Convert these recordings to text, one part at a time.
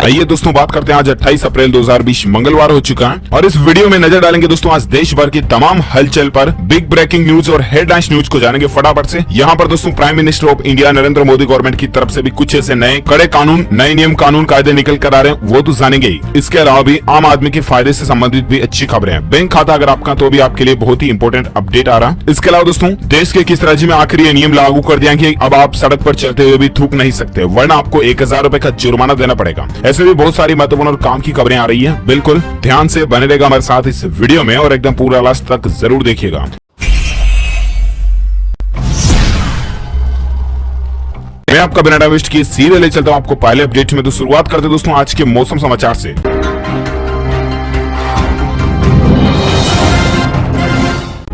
आइए दोस्तों बात करते हैं आज 28 अप्रैल 2020 मंगलवार हो चुका है और इस वीडियो में नजर डालेंगे दोस्तों आज देश भर की तमाम हलचल पर, बिग ब्रेकिंग न्यूज और हेडलाइंस न्यूज को जानेंगे फटाफट से। यहाँ पर दोस्तों prime minister of India Narendra Modi government की तरफ से भी कुछ ऐसे नए कड़े कानून, नए नियम कानून कायदे निकल कर आ रहे हैं, वो तो जानेंगे ही। इसके अलावा भी आम आदमी के फायदे से संबंधित भी अच्छी खबरें हैं। बैंक खाता अगर आपका तो भी आपके लिए बहुत ही इंपॉर्टेंट अपडेट आ रहा है। इसके अलावा दोस्तों देश के किस राज्य में आखिर ये नियम लागू कर दिया कि अब आप सड़क पर चलते हुए भी थूक नहीं सकते, वरना आपको 1000 रुपए का जुर्माना देना पड़ेगा। ऐसे भी बहुत सारी महत्वपूर्ण और काम की खबरें आ रही है। बिल्कुल ध्यान से बने रहेगा हमारे साथ इस वीडियो में और एकदम पूरा लास्ट तक जरूर देखिएगा। मैं आपका बिना टाइम वेस्ट किए सीधे ले चलता हूं आपको पहले अपडेट में। तो शुरुआत करते दोस्तों आज के मौसम समाचार से।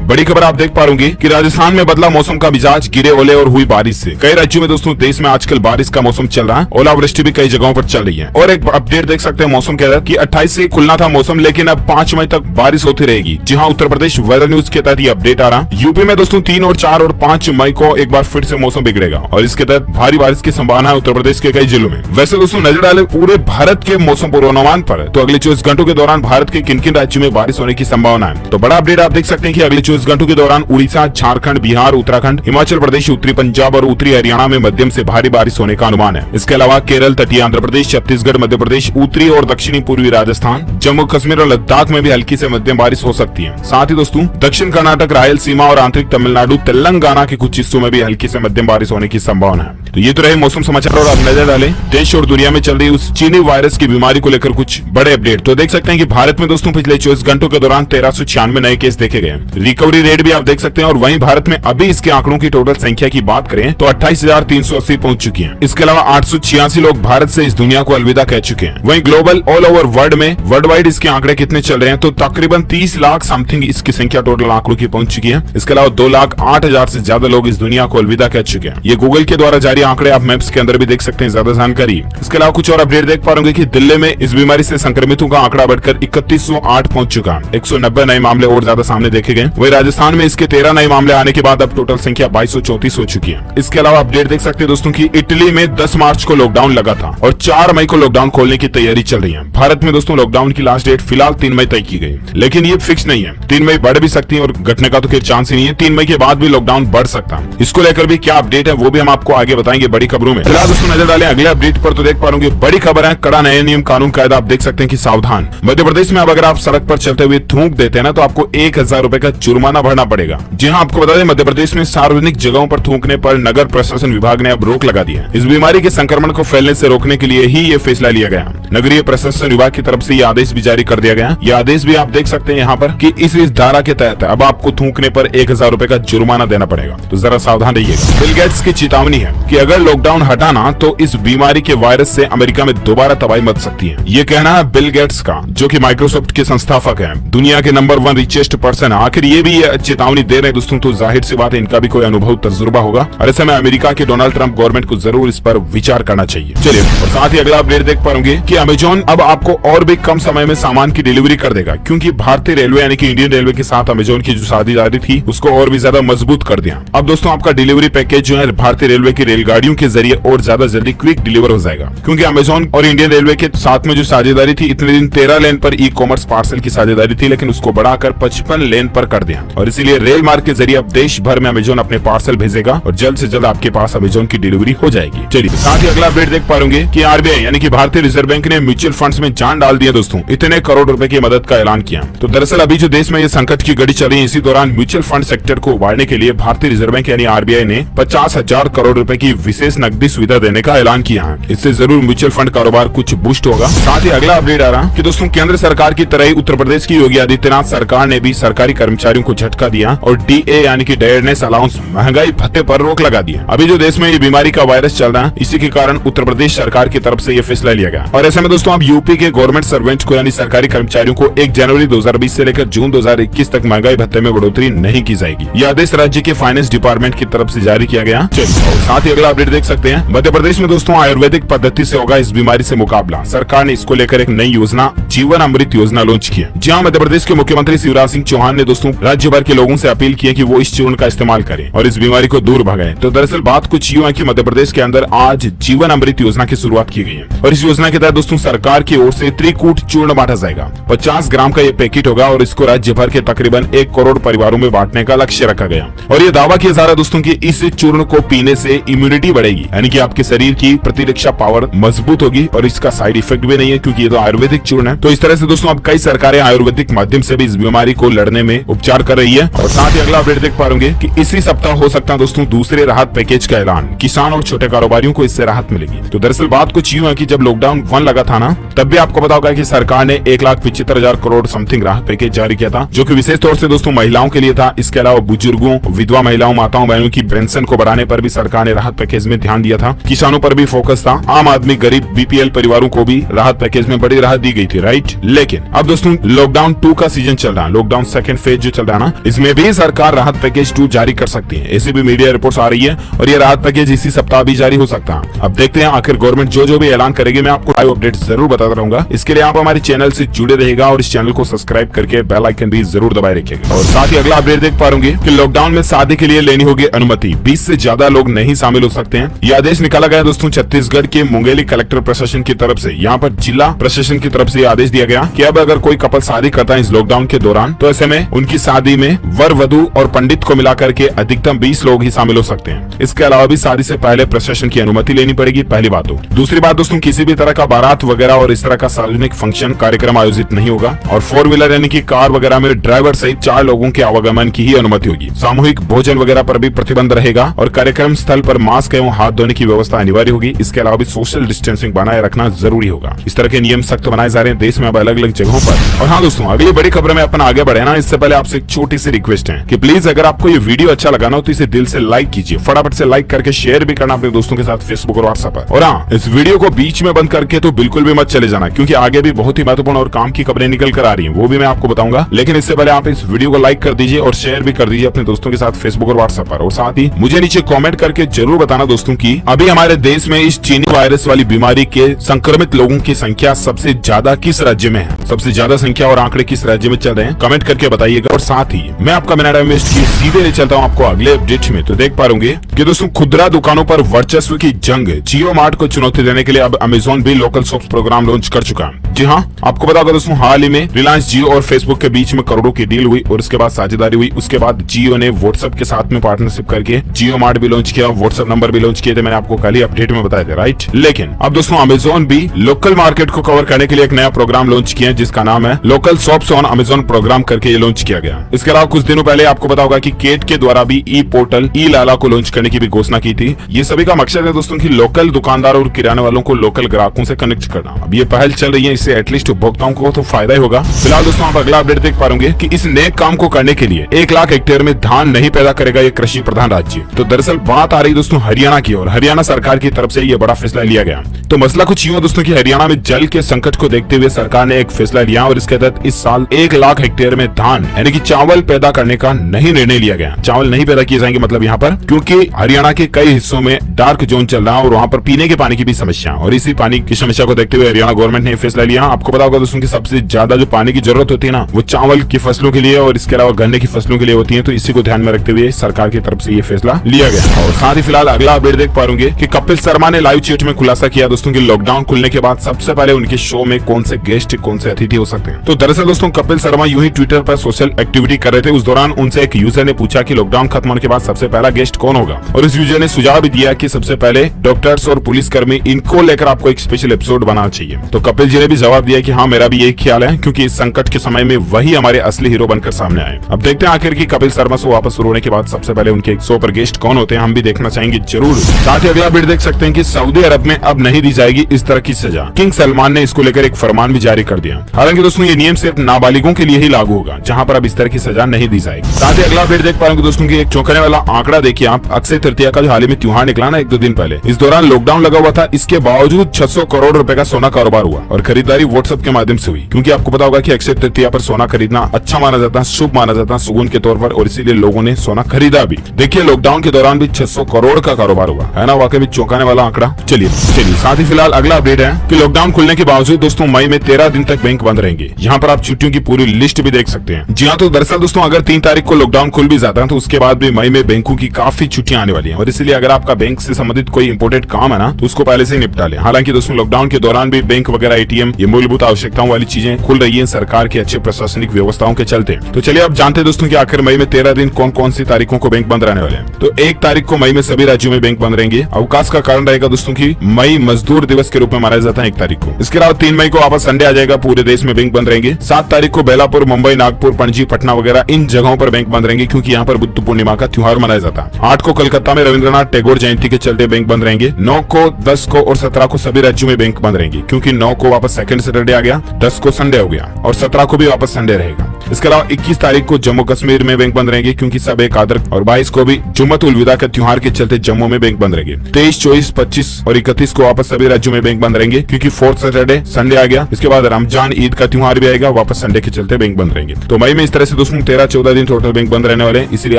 बड़ी खबर आप देख पा रहे कि राजस्थान में बदला मौसम का मिजाज, गिरे ओले और हुई बारिश से। कई राज्यों में दोस्तों देश में आजकल बारिश का मौसम चल रहा है, ओलावृष्टि भी कई जगहों पर चल रही है। और एक अपडेट देख सकते हैं मौसम के अंदर कि 28 से खुलना था मौसम, लेकिन अब 5 मई तक बारिश होती रहेगी। जी हाँ, उत्तर प्रदेश वेदर न्यूज के तहत ये अपडेट आ रहा। यूपी में दोस्तों 3 और 4 और 5 मई को एक बार फिर से मौसम बिगड़ेगा और इसके तहत भारी बारिश की संभावना है उत्तर प्रदेश के कई जिलों में। वैसे दोस्तों नजर डाले पूरे भारत के मौसम पूर्वानुमान पर, तो अगले 24 घंटों के दौरान भारत के किन किन राज्यों में बारिश होने की संभावना है। तो बड़ा अपडेट आप देख सकते हैं कि अगले 24 घंटों के दौरान उड़ीसा, झारखंड, बिहार, उत्तराखंड, हिमाचल प्रदेश, उत्तरी पंजाब और उत्तरी हरियाणा में मध्यम से भारी बारिश होने का अनुमान है। इसके अलावा केरल, तटीय आंध्र प्रदेश, छत्तीसगढ़, मध्य प्रदेश, उत्तरी और दक्षिणी पूर्वी राजस्थान, जम्मू कश्मीर और लद्दाख में भी हल्की से मध्यम बारिश हो सकती है। साथ ही दोस्तों दक्षिण कर्नाटक, रायलसीमा और आंतरिक तमिलनाडु, तेलंगाना के कुछ हिस्सों में भी हल्की से मध्यम बारिश होने की संभावना है। तो ये तो रहे मौसम समाचार और अब नजर डालें देश और दुनिया में चल रही उस चीनी वायरस की बीमारी को लेकर कुछ बड़े अपडेट। तो देख सकते हैं कि भारत में दोस्तों पिछले 24 घंटों के दौरान 1396 नए केस देखे गए। रिकवरी रेट भी आप देख सकते हैं और वहीं भारत में अभी इसके आंकड़ों की टोटल संख्या की बात करें तो 28,380 पहुंच चुकी है। इसके अलावा 886 लोग भारत से इस दुनिया को अलविदा कह चुके हैं। वहीं ग्लोबल ऑल ओवर वर्ल्ड में वर्ल्ड वाइड इसके आंकड़े कितने चल रहे हैं तो तकरीबन 30 लाख समथिंग इसकी संख्या टोटल आंकड़ों की पहुंच चुकी है। इसके अलावा 2,08,000 से ज्यादा लोग इस दुनिया को अलविदा कह चुके हैं। ये गूगल के द्वारा जारी आंकड़े, आप मैप्स के अंदर भी देख सकते हैं ज्यादा जानकारी। इसके अलावा कुछ और अपडेट देख पा रहे कि दिल्ली में इस बीमारी से संक्रमितों का आंकड़ा बढ़कर 3108 पहुंच चुका है। 190 नए मामले और ज्यादा सामने देखे गए। वही राजस्थान में इसके 13 नए मामले आने के बाद अब टोटल संख्या 2234 हो चुकी है। इसके अलावा अपडेट देख सकते हैं दोस्तों कि इटली में 10 मार्च को लॉकडाउन लगा था और 4 मई को लॉकडाउन खोलने की तैयारी चल रही है। भारत में दोस्तों लॉकडाउन की लास्ट डेट फिलहाल 3 मई तय की गई, लेकिन ये फिक्स नहीं है। 3 मई बढ़ भी सकती है और घटने का तो कोई चांस ही नहीं है। 3 मई के बाद भी लॉकडाउन बढ़ सकता है। इसको लेकर भी क्या अपडेट है वो भी हम आपको आगे बताएंगे बड़ी खबरों में। फिलहाल दोस्तों नजर डालें अगले अपडेट पर, तो देख पा रहे बड़ी खबर है, कड़ा नए नियम कानून कायदा। आप देख सकते हैं कि सावधान, मध्य प्रदेश में अब अगर आप सड़क पर चलते हुए थूक देते हैं ना तो आपको 1000 रुपए का जुर्माना भरना पड़ेगा। जी हाँ, आपको बता दें मध्य प्रदेश में सार्वजनिक जगहों पर थूकने पर नगर प्रशासन विभाग ने अब रोक लगा दी है। इस बीमारी के संक्रमण को फैलने से रोकने के लिए ही ये फैसला लिया गया। नगरीय प्रशासन विभाग की तरफ से ये आदेश भी जारी कर दिया गया। ये आदेश भी आप देख सकते हैं यहाँ पर कि इस धारा के तहत अब आपको थूकने पर 1000 रुपए का जुर्माना देना पड़ेगा। तो जरा सावधान रहिएगा। बिल गेट्स की चेतावनी है कि अगर लॉकडाउन हटाना तो इस बीमारी के वायरस से अमेरिका में दोबारा तबाही मच सकती है। ये कहना है बिल गेट्स का, जो कि माइक्रोसॉफ्ट के संस्थापक है, दुनिया के नंबर 1 रिचेस्ट पर्सन है। आखिर ये भी ये चेतावनी दे रहे हैं दोस्तों, तो जाहिर सी बात है इनका भी कोई अनुभव तजुर्बा होगा और ऐसे में अमेरिका के डोनाल्ड ट्रंप गवर्नमेंट को जरूर इस पर विचार करना चाहिए। चलिए और साथ ही अगला अपडेट देख पाएंगे कि अमेजॉन अब आपको और भी कम समय में सामान की डिलीवरी कर देगा, क्योंकि भारतीय रेलवे यानी कि इंडियन रेलवे के साथ अमेजॉन की जो साझेदारी थी उसको और भी ज्यादा मजबूत कर दिया। अब दोस्तों आपका डिलीवरी पैकेज जो है भारतीय रेलवे की रेलगाड़ियों के जरिए और ज्यादा जल्दी क्विक डिलीवर हो जाएगा, क्योंकि अमेजॉन और इंडियन रेलवे के साथ में जो साझेदारी थी इतने दिन 13 लेन पर ई कॉमर्स पार्सल की साझेदारी थी, लेकिन उसको बढ़ाकर 55 लेन पर कर दिया और इसीलिए रेल मार्ग के जरिए अब देश भर में अमेजॉन अपने पार्सल भेजेगा और जल्द से जल्द आपके पास अमेजॉन की डिलीवरी हो जाएगी। चलिए साथ ही अगला अपडेट देख पा रहे कि आरबीआई यानी कि भारतीय रिजर्व बैंक ने म्यूचुअल फंड्स में जान डाल दिया दोस्तों, इतने करोड़ रुपए की मदद का ऐलान किया। तो दरअसल अभी जो देश में ये संकट की घड़ी चल रही है, इसी दौरान म्यूचुअल फंड सेक्टर को उबारने के लिए भारतीय रिजर्व बैंक यानी आरबीआई ने 50,000 करोड़ रुपए की विशेष नकदी सुविधा देने का ऐलान किया है। इससे जरूर म्यूचुअल फंड कारोबार कुछ बूस्ट होगा। साथ ही अगला अपडेट आ रहा कि दोस्तों केंद्र सरकार की तरह ही उत्तर प्रदेश की योगी आदित्यनाथ सरकार ने भी सरकारी कर्मचारियों को झटका दिया और डीए यानी कि डेयरनेस अलाउंस महंगाई भत्ते पर रोक लगा दिया। अभी जो देश में ये बीमारी का वायरस चल रहा है, इसी के कारण उत्तर प्रदेश सरकार की तरफ से ये फैसला लिया गया। और ऐसे में दोस्तों अब यूपी के गवर्नमेंट सर्वेंट को यानी सरकारी कर्मचारियों को 1 जनवरी 2020 से लेकर जून 2021 तक महंगाई भत्ते में बढ़ोतरी नहीं की जाएगी। यह आदेश राज्य के फाइनेंस डिपार्टमेंट की तरफ से जारी किया गया। और साथ ही अगला अपडेट देख सकते हैं मध्य प्रदेश में दोस्तों आयुर्वेदिक पद्धति से होगा इस बीमारी से मुकाबला। सरकार ने इसको लेकर एक नई योजना जीवन अमृत योजना लॉन्च की है। जहाँ मध्य प्रदेश के मुख्यमंत्री शिवराज सिंह चौहान ने दोस्तों राज्य राज्य भर के लोगों से अपील की है कि वो इस चूर्ण का इस्तेमाल करें और इस बीमारी को दूर भगाएं। तो दरअसल बात कुछ यूं है कि मध्य प्रदेश के अंदर आज जीवन अमृत योजना की शुरुआत की गई है और इस योजना के तहत दोस्तों सरकार की ओर से त्रिकूट चूर्ण बांटा जाएगा। 50 ग्राम का ये पैकेट होगा और इसको राज्य भर के तकरीबन 1 करोड़ परिवारों में बांटने का लक्ष्य रखा गया और ये दावा किया जा रहा है दोस्तों कि इस चूर्ण को पीने से इम्यूनिटी बढ़ेगी, यानी कि आपके शरीर की प्रतिरक्षा पावर मजबूत होगी और इसका साइड इफेक्ट भी नहीं है क्योंकि ये तो आयुर्वेदिक चूर्ण है। तो इस तरह से दोस्तों अब कई सरकारें आयुर्वेदिक माध्यम से भी इस बीमारी को लड़ने में उपचार कर रही है। और साथ ही अगला अपडेट देख पा रहे कि इसी सप्ताह हो सकता है दोस्तों दूसरे राहत पैकेज का ऐलान। किसान और छोटे कारोबारियों को इससे राहत मिलेगी। तो दरअसल बात कुछ यूं है कि जब लॉकडाउन 1 लगा था ना, तब भी आपको पता होगा कि सरकार ने 1,75,000 करोड़ समथिंग राहत पैकेज जारी किया था, जो कि विशेष तौर से दोस्तों महिलाओं के लिए था। इसके अलावा बुजुर्गों, विधवा महिलाओं, माताओं बहनों की पेंशन को बढ़ाने पर भी सरकार ने राहत पैकेज में ध्यान दिया था। किसानों पर भी फोकस था। आम आदमी, गरीब, बीपीएल परिवारों को भी राहत पैकेज में बड़ी राहत दी गई थी, राइट। लेकिन अब दोस्तों लॉकडाउन 2 का सीजन चल रहा है, लॉकडाउन सेकंड फेज जो चल रहा है ना, इसमें भी सरकार राहत पैकेज 2 जारी कर सकती है। ऐसी भी मीडिया रिपोर्ट्स आ रही है और ये राहत पैकेज इसी सप्ताह भी जारी हो सकता है। अब देखते हैं आखिर गवर्नमेंट जो भी ऐलान करेगी, मैं आपको लाइव अपडेट जरूर बताता रहूंगा। इसके लिए आप हमारे चैनल से जुड़े रहेगा और इस चैनल को सब्सक्राइब करके बेल आइकन भी जरूर दबाए रखिएगा। और साथ ही अगला अपडेट देख पा रहे कि लॉकडाउन में शादी के लिए लेनी होगी अनुमति, 20 से ज्यादा लोग नहीं शामिल हो सकते हैं। यह आदेश निकाला गया दोस्तों छत्तीसगढ़ के मुंगेली कलेक्टर प्रशासन की तरफ से। यहाँ पर जिला प्रशासन की तरफ से आदेश दिया गया कि अब अगर कोई कपल शादी करता है इस लॉकडाउन के दौरान, तो ऐसे में उनकी शादी में वर वधु और पंडित को मिलाकर के अधिकतम 20 लोग ही शामिल हो सकते हैं। इसके अलावा भी शादी से पहले प्रशासन की अनुमति लेनी पड़ेगी, पहली बात हो। दूसरी बात दोस्तों, किसी भी तरह का बारात वगैरह और इस तरह का सार्वजनिक फंक्शन कार्यक्रम आयोजित नहीं होगा और 4 व्हीलर यानी कि कार वगैरह में ड्राइवर सहित 4 लोगों के आवागमन की ही अनुमति होगी। सामूहिक भोजन वगैरह पर भी प्रतिबंध रहेगा और कार्यक्रम स्थल पर मास्क एवं हाथ धोने की व्यवस्था अनिवार्य होगी। इसके अलावा भी सोशल डिस्टेंसिंग बनाए रखना जरूरी होगा। इस तरह के नियम सख्त बनाए जा रहे हैं देश में अब अलग अलग जगहों पर। और हाँ दोस्तों, अगली बड़ी खबर में अपन आगे बढ़े ना, इससे पहले आपसे एक छोटी सी रिक्वेस्ट है कि प्लीज अगर आपको ये वीडियो अच्छा लगा ना, तो इसे दिल से लाइक कीजिए, फटाफट से लाइक करके शेयर भी करना अपने दोस्तों के साथ फेसबुक और व्हाट्सएप पर। और हाँ, इस वीडियो को बीच में बंद करके तो बिल्कुल भी मत चले जाना, क्योंकि आगे भी बहुत ही महत्वपूर्ण और काम की खबरें निकल कर आ रही है, वो भी मैं आपको बताऊंगा। लेकिन इससे पहले आप इस वीडियो को लाइक कर दीजिए और शेयर भी कर दीजिए अपने दोस्तों के साथ फेसबुक और व्हाट्सएप पर। और साथ ही मुझे नीचे कमेंट करके जरूर बताना दोस्तों की अभी हमारे देश में इस चीनी वायरस वाली बीमारी के संक्रमित लोगों की संख्या सबसे ज्यादा किस राज्य में है, सबसे ज्यादा संख्या और आंकड़े किस राज्य में चल रहे हैं, कमेंट करके बताइएगा। और साथ ही मैं आपका मिनट इन्वेस्ट की सीधे ले चलता हूँ आपको अगले अपडेट में। तो देख पा रहे कि दोस्तों खुदरा दुकानों पर वर्चस्व की जंग, जियो मार्ट को चुनौती देने के लिए अब अमेजोन भी लोकल शॉप्स प्रोग्राम लॉन्च कर चुका है। जी हाँ, आपको बता दो दोस्तों, हाल ही में रिलायंस जियो और फेसबुक के बीच में करोड़ों की डील हुई और उसके बाद साझेदारी हुई। उसके बाद जियो ने व्हाट्सएप के साथ में पार्टनरशिप करके जियो मार्ट भी लॉन्च किया, व्हाट्सएप नंबर भी लॉन्च किए थे, मैंने आपको कल ही अपडेट में बताया था, राइट। लेकिन अब दोस्तों अमेजोन भी लोकल मार्केट को कवर करने के लिए एक नया प्रोग्राम लॉन्च किया जिसका नाम है local shops on Amazon program करके ये लॉन्च किया गया। इसके अलावा कुछ दिनों पहले आपको पता होगा कि केट के द्वारा भी ई पोर्टल ई लाला को लॉन्च करने की भी घोषणा की थी। ये सभी का मकसद है दोस्तों की लोकल दुकानदार और किराने वालों को लोकल ग्राहकों से कनेक्ट करना। अब ये पहल चल रही है, इससे एटलीस्ट उपभोक्ताओं को तो फायदा ही होगा। फिलहाल दोस्तों आप अगला अपडेट देख पा रहे कि इस नेक काम को करने के लिए 1 लाख हेक्टेयर में धान नहीं पैदा करेगा ये कृषि प्रधान राज्य। तो दरअसल बात आ रही दोस्तों हरियाणा की और हरियाणा सरकार की तरफ से ये बड़ा फैसला लिया गया। तो मसला कुछ यूं है दोस्तों की हरियाणा में जल के संकट को देखते हुए सरकार ने एक फैसला लिया और इसके तहत इस साल 1 लाख हेक्टेयर में धान यानी कि चावल पैदा करने का नहीं निर्णय लिया गया। चावल नहीं पैदा किए जाएंगे मतलब यहाँ पर, क्योंकि हरियाणा के कई हिस्सों में डार्क जोन चल रहा है और वहाँ पर पीने के पानी की भी समस्या, और इसी पानी की समस्या को देखते हुए हरियाणा गवर्नमेंट ने फैसला लिया। आपको पता होगा दोस्तों की सबसे ज्यादा जो पानी की जरूरत होती है ना, वो चावल की फसलों के लिए और इसके अलावा गन्ने की फसलों के लिए होती है। तो इसी को ध्यान में रखते हुए सरकार की तरफ से ये फैसला लिया गया। और साथ ही फिलहाल अगला अपडेट देख पा रहे कि कपिल शर्मा ने लाइव चैट में खुलासा किया दोस्तों की लॉकडाउन खुलने के बाद सबसे पहले उनके शो में कौन से गेस्ट कौन से अतिथि हो सकते हैं। तो दरअसल दोस्तों कपिल शर्मा यूं ही ट्विटर पर सोशल एक्टिविटी कर रहे थे। उस दौरान उनसे एक यूजर ने पूछा कि लॉकडाउन खत्म होने के बाद सबसे पहला गेस्ट कौन होगा, और इस यूजर ने सुझाव भी दिया कि सबसे पहले डॉक्टर्स और पुलिसकर्मी, इनको लेकर आपको एक स्पेशल एपिसोड बनाना चाहिए। तो कपिल जी ने भी जवाब दिया कि हाँ मेरा भी यही ख्याल है, क्योंकि इस संकट के समय में वही हमारे असली हीरो बनकर सामने आए। अब देखते हैं आखिर की कपिल शर्मा शो वापस शुरू होने के बाद सबसे पहले उनके शो पर गेस्ट कौन होते हैं, हम भी देखना चाहेंगे जरूर। साथ ही अगला अपडेट देख सकते हैं कि सऊदी अरब में अब नहीं दी जाएगी इस तरह की सजा। किंग सलमान ने इसको लेकर एक फरमान भी जारी कर दिया। हालांकि दोस्तों ये नियम सिर्फ नाबालिगों के लिए ही लागू होगा, जहां पर अब इस तरह की सजा नहीं दी जाएगी। साथ ही अगला अपडेट देख पा रहे हैं दोस्तों की एक चौंकाने वाला आंकड़ा देखिए आप, अक्षय तृतीया का जो हाल ही में त्योहार निकला ना 1-2 दिन पहले, इस दौरान लॉकडाउन लगा हुआ था, इसके बावजूद 600 करोड़ रुपए का सोना कारोबार हुआ और खरीदार खरीदारी व्हाट्सएप के माध्यम से हुई, क्योंकि आपको पता होगा कि अक्षय तृतीया पर सोना खरीदना अच्छा माना जाता है, शुभ माना जाता है सुगुन के तौर पर, और इसीलिए लोगों ने सोना खरीदा भी। देखिए लॉकडाउन के दौरान भी 600 करोड़ का कारोबार हुआ है ना, वाकई में चौंकाने वाला आंकड़ा। चलिए साथ ही फिलहाल अगला अपडेट है कि लॉकडाउन खुलने के बावजूद दोस्तों मई में 13 दिन तक बैंक बंद रहेंगे। यहाँ पर आप छुट्टियों की पूरी लिस्ट भी देख सकते हैं। जी हाँ, तो दरअसल दोस्तों अगर 3 तारीख को लॉकडाउन खुल भी जाता है तो उसके बाद भी मई में बैंकों की काफी छुट्टियां आने वाली हैं, और इसलिए अगर आपका बैंक से संबंधित कोई इंपोर्टेंट काम है ना तो उसको पहले से निपटा लें। हालांकि दोस्तों लॉकडाउन के दौरान भी बैंक वगैरह, एटीएम, ये मूलभूत आवश्यकताओं वाली चीजें खुल रही है सरकार की अच्छे प्रशासनिक व्यवस्थाओं के चलते। तो चलिए आप जानते हैं दोस्तों कि आखिर मई में 13 दिन कौन कौन सी तारीखों को बैंक बंद रहने वाले हैं। तो 1 तारीख को मई में सभी राज्यों में बैंक बंद रहेंगे। अवकाश का कारण रहेगा दोस्तों की मई मजदूर दिवस के रूप में मनाया जाता है 1 तारीख को। इसके अलावा 3 मई को वापस संडे आ जाएगा, पूरे देश में बैंक बंद रहेंगे। 7 तारीख को बेलापुर, मुंबई, नागपुर, पणजी, पटना वगैरह इन जगहों पर बैंक बंद रहेंगे, क्योंकि यहाँ पर बुद्ध पूर्णिमा का त्योहार मनाया जाता है। 8 को कलकत्ता में रविंद्रनाथ टैगोर जयंती के चलते बैंक बंद रहेंगे। 9 को, 10 को और 17 को सभी राज्यों में बैंक बंद रहेंगे, क्योंकि 9 को वापस सेकंड सैटरडे आ गया, 10 को संडे हो गया और 17 को भी वापस संडे रहेगा। इसके अलावा 21 तारीख को जम्मू कश्मीर में बैंक बंद रहेंगे, क्योंकि सब एक आदर, और 22 को भी जुम्मत उल विदा के त्योहार के चलते जम्मू में बैंक बंद रहेंगे। 23, 24, 25 और 31 को वापस सभी राज्यों में बैंक बंद रहेंगे, क्योंकि 4th सैटरडे संडे आ गया। इसके बाद रमजान ईद का त्योहार भी आएगा, वापस संडे के चलते बैंक बंद रहेंगे। तो मई में इस तरह से दोस्तों 13-14 दिन टोटल बैंक बंद रहने वाले हैं, इसलिए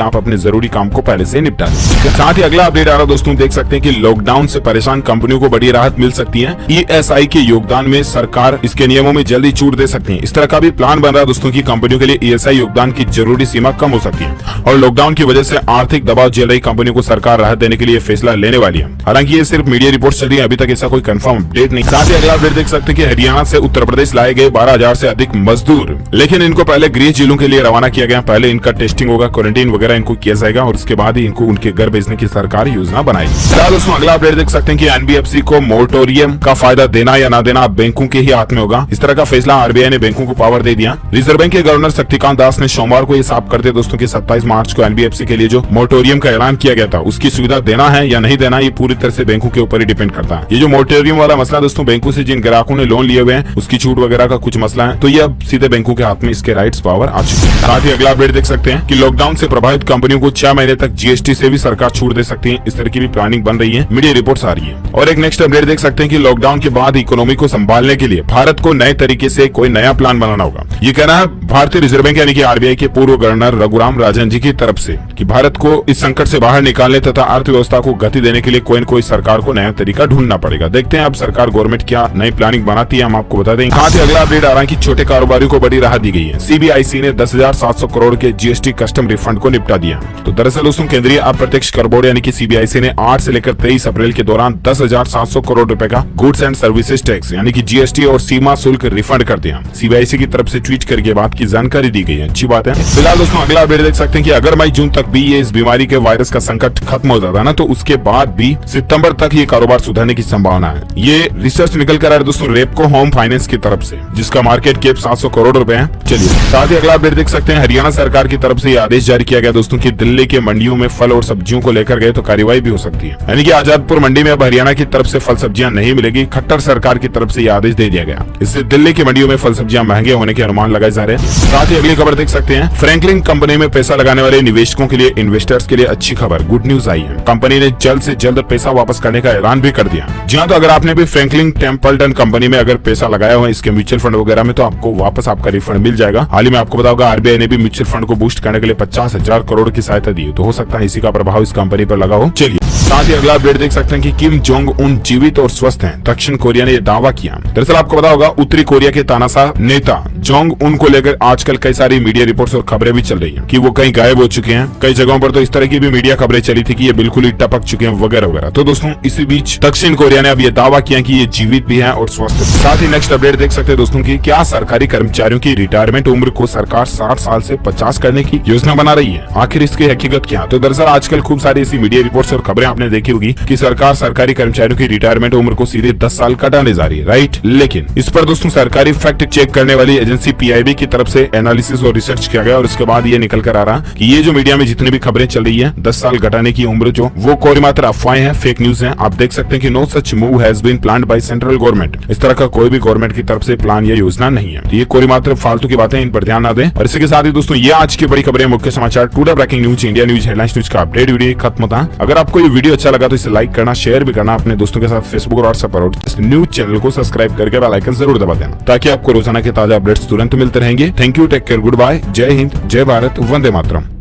आप अपने जरूरी काम को पहले से निपटा लें। साथ ही अगला अपडेट आ रहा दोस्तों, देख सकते हैं कि लॉकडाउन से परेशान कंपनियों को बड़ी राहत मिल सकती है। ESI के योगदान में सरकार इसके नियमों में जल्दी छूट दे सकती है। इस तरह का भी प्लान बन रहा है दोस्तों की कंपनियों के लिए ESI योगदान की जरूरी सीमा कम हो सकती है, और लॉकडाउन की वजह से आर्थिक दबाव झेल रही कंपनियों को सरकार राहत देने के लिए फैसला लेने वाली है। हालांकि ये सिर्फ मीडिया रिपोर्ट चल रही है, अभी तक ऐसा कोई कंफर्म अपडेट नहीं। साथ ही अगला अपडेट देख सकते हैं कि हरियाणा से उत्तर प्रदेश लाए गए 12,000 से अधिक मजदूर, लेकिन इनको पहले गृह जिलों के लिए रवाना किया गया। पहले इनका टेस्टिंग होगा, क्वारंटीन वगैरह इनको किया जाएगा, और उसके बाद ही इनको उनके घर भेजने की सरकार योजना बनाएगी। दोस्तों अगला अपडेट देख सकते हैं कि NBFC को मोरेटोरियम का फायदा देना या ना देना बैंकों के ही हाथ में होगा। इस तरह का फैसला RBI ने बैंकों को पावर दे दिया। रिजर्व बैंक के गवर्नर शक्तिकांत दास ने सोमवार को ये साफ करते दोस्तों कि 27 मार्च को NBFC के लिए जो मोरेटोरियम का ऐलान किया गया था उसकी सुविधा देना है या नहीं देना, ये पूरी तरह से बैंकों के ऊपर ही डिपेंड करता है। ये जो मोरेटोरियम वाला मसला दोस्तों, बैंकों से जिन ग्राहकों ने लोन लिए हुए हैं उसकी छूट वगैरह का कुछ मसला है, तो ये अब सीधे बैंकों के हाथ में इसके राइट्स पावर आ चुके हैं। साथ ही अगला अपडेट देख सकते हैं कि लॉकडाउन से प्रभावित कंपनियों को 6 महीने तक GST से भी सरकार छूट दे सकती है। इस तरह की भी प्लानिंग बन रही है, मीडिया रिपोर्ट्स आ रही है। और एक नेक्स्ट अपडेट देख सकते हैं कि लॉकडाउन के बाद इकोनॉमी को संभालने के लिए भारत को नए तरीके से कोई नया प्लान बनाना होगा। ये कहना है भारतीय रिजर्व बैंक यानी कि RBI के पूर्व गवर्नर रघुराम राजन जी की तरफ से कि भारत को इस संकट से बाहर निकालने तथा अर्थव्यवस्था को गति देने के लिए कोई न कोई सरकार को नया तरीका ढूंढना पड़ेगा। देखते हैं अब सरकार गवर्नमेंट क्या नई प्लानिंग बनाती है, हम आपको बता देंगे। साथ ही अगला अपडेट आ रहा है कि छोटे कारोबारियों को बड़ी राहत दी गई है। CBIC ने 10,700 करोड़ के GST कस्टम रिफंड को निपटा दिया। तो दरअसल दोस्तों केंद्रीय अप्रत्यक्ष कर बोर्ड यानी कि CBIC ने 8 से लेकर 23 अप्रैल के दौरान 10,700 करोड़ रुपए का गुड्स एंड सर्विसेज टैक्स यानी कि GST और सीमा शुल्क रिफंड कर दिया। CBIC की तरफ से ट्वीट करके बात की जानकारी दी गई है, अच्छी बात है। फिलहाल दोस्तों अगला अपडेट देख सकते हैं कि अगर मई जून तक भी ये इस बीमारी के वायरस का संकट खत्म हो जाता है ना, तो उसके बाद भी सितंबर तक ये कारोबार सुधरने की संभावना है। ये रिसर्च निकल कर आ रहा है दोस्तों रेपको होम फाइनेंस की तरफ से, जिसका मार्केट कैप 700 करोड़ रुपए है। चलिए साथ ही अगला अपडेट देख सकते हैं हरियाणा सरकार की तरफ से ये आदेश जारी किया गया दोस्तों कि दिल्ली के मंडियों में फल और सब्जियों को लेकर गए तो कार्रवाई भी हो सकती है। यानी कि आजादपुर मंडी में अब हरियाणा की तरफ से फल सब्जियां नहीं मिलेगी। खट्टर सरकार की तरफ से ये आदेश दे दिया गया। इससे दिल्ली की मंडियों में फल सब्जियां महंगे होने के अनुमान लगाए जा रहे हैं। साथ ही अगली खबर देख सकते हैं फ्रैंकलिन कंपनी में पैसा लगाने वाले निवेशकों के लिए, इन्वेस्टर्स के लिए अच्छी खबर, गुड न्यूज आई है। कंपनी ने जल्द से जल्द पैसा वापस करने का ऐलान भी कर दिया। जी हाँ, तो अगर आपने भी फ्रैंकलिन टेम्पल्टन कंपनी में अगर पैसा लगाया हुआ है इसके म्यूचुअल फंड वगैरह में, तो आपको वापस आपका रिफंड मिल जाएगा। हाल ही में आपको बताओगा RBI ने भी म्यूचुअल फंड को बूस्ट करने के लिए 50,000 करोड़ की सहायता दी, तो हो सकता है इसी का प्रभाव इस कंपनी पर लगा हो। चलिए साथ ही अगला अपडेट देख सकते हैं कि किम जोंग उन जीवित और स्वस्थ हैं, दक्षिण कोरिया ने यह दावा किया। दरअसल आपको पता होगा उत्तरी कोरिया के तानाशाह नेता जोंग उन को लेकर आजकल कई सारी मीडिया रिपोर्ट्स और खबरें भी चल रही हैं कि वो कहीं गायब हो चुके हैं। कई जगहों पर तो इस तरह की भी मीडिया खबरें चली थी कि ये बिल्कुल ही टपक चुके हैं वगैरह वगैरह। तो दोस्तों इसी बीच दक्षिण कोरिया ने अब ये दावा किया कि ये जीवित भी है और स्वस्थ है। साथ ही नेक्स्ट अपडेट देख सकते हैं दोस्तों की क्या सरकारी कर्मचारियों की रिटायरमेंट उम्र को सरकार 60 साल से 50 करने की योजना बना रही है। आखिर इसकी हकीकत क्या? तो दरअसल आजकल खूब सारी ऐसी मीडिया रिपोर्ट्स और खबरें आपने देखी होगी कि सरकार सरकारी कर्मचारियों की रिटायरमेंट उम्र को सीधे 10 साल घटाने जा रही है, राइट। लेकिन इस पर दोस्तों सरकारी फैक्ट चेक करने वाली एजेंसी PIB की तरफ से एनालिसिस और रिसर्च किया गया और इसके बाद ये निकल कर आ रहा कि ये जो मीडिया में जितनी भी खबरें चल रही है 10 साल घटाने की उम्र जो, वो कोई मात्र अफवाहें हैं, फेक न्यूज हैं। आप देख सकते हैं कि no such move has been planned by central government. इस तरह का कोई भी गवर्नमेंट की तरफ से प्लान या योजना नहीं है। ये कोई मात्र फालतू की बातें, इन पर ध्यान ना दें। और इसी के साथ ही दोस्तों ये आज की बड़ी खबरें, मुख्य समाचार, today breaking news, India news, headlines news का अपडेट वीडियो खत्म होता। अगर आपको ये वीडियो अच्छा लगा तो इसे लाइक करना, शेयर भी करना अपने दोस्तों के साथ फेसबुक और व्हाट्सएप पर, न्यूज चैनल को सब्सक्राइब करके बेल आइकन जरूर दबा देना ताकि आपको रोजाना के ताजा अपडेट्स तुरंत मिलते रहेंगे। Thank you, take care, good bye, जय हिंद, जय भारत, वंदे मातरम।